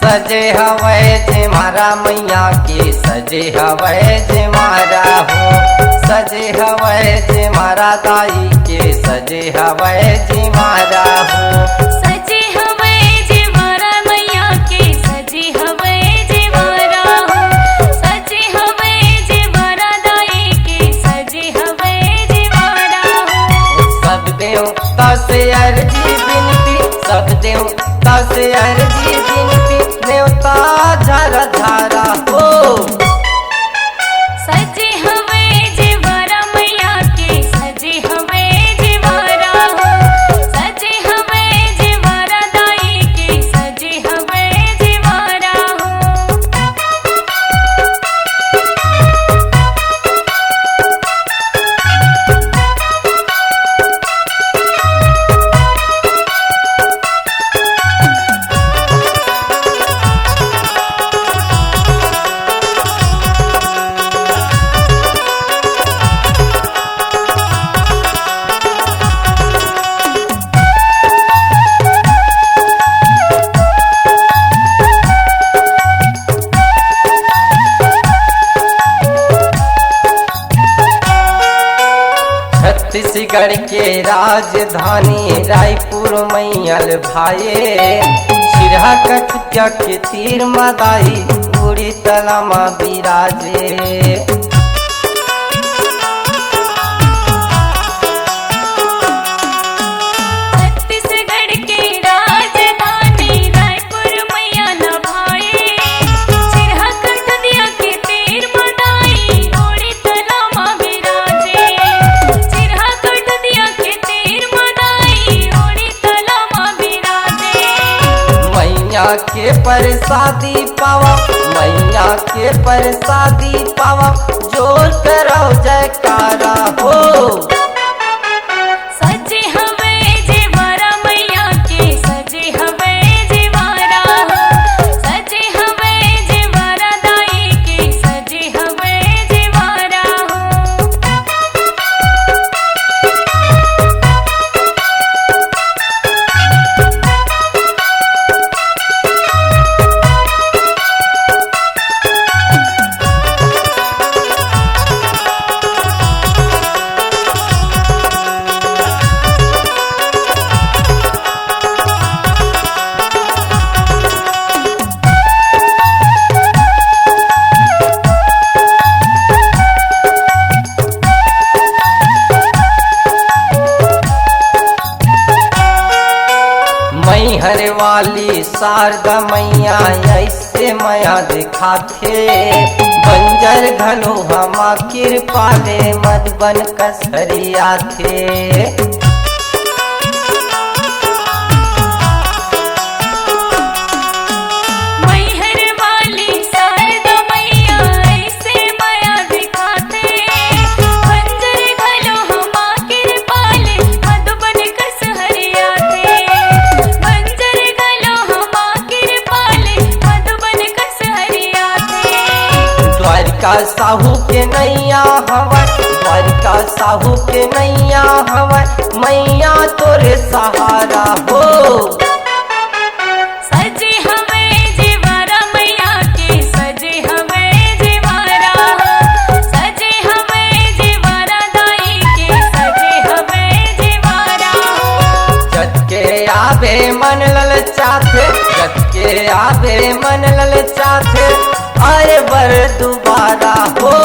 सजे हवे जे मारा मैया के सजे हवे जे मारा हो, सजे हवे जे मारा दाई के सजे हवे जे मारा हो, सजे हवे जे मारा मैया के सजे हवे जे मारा हो, सजे हवे जे मारा दाई के सजे हवे जे मारा हो। सब देवता से अर्जी बिनती, सब देवता से अर्जी बिनती, देवता झारा झारा हो। सजे हवे जे मारा मैया के सजे हवे जे मारा हो, सजे हवे जे मारा दाई के सजे हवे जे मारा हो। छत्तीसगढ़ के राजधानी रायपुर मैयल भाए, सिरहा कटुया के तीर मदाई उड़ी तलामा बिराजे। छत्तीसगढ़ के राजधानी रायपुर मैया न भाए, सिरहा कटुया के तीर मदाई उड़ी तलामा बिराजे। सिरहा कटुया के तीर मदाई उड़ी तलामा बिराजे। मैया के प्रसादी पावा, मैया के प्रसादी पावा, जोर करो जयकारा हो। सजे हवे जे मारा मैया के सजे हवे जे मारा हो, सजे हवे जे मारा दाई के सजे हवे जे मारा हो। मैहर वाली शारदा मैया ऐसे मैया दिखाथे, बंजर घलो हमा कृपा ले मधुबन कसरिया थे। मैहर वाली शारदा मैया ऐसे माया दिखाते, बंजर घलो हमा कृपा ले मधुबन कसहरिया थे। बंजर घलो हमा कृपा ले मधुबन कसहरिया थे। द्वारिका साहू के नैया हवा, द्वारिका साहू के नैया हवा, मैया तोरे सहारा हो। सजे हवे जे मारा मैया के सजे हवे जे मारा हो, सजे हवे जे मारा दाई के सजे हवे जे मारा हो। जत के आवे मन ललचाथे, जत के आवे मन ललचाथे, अरे बर दोबारा हो।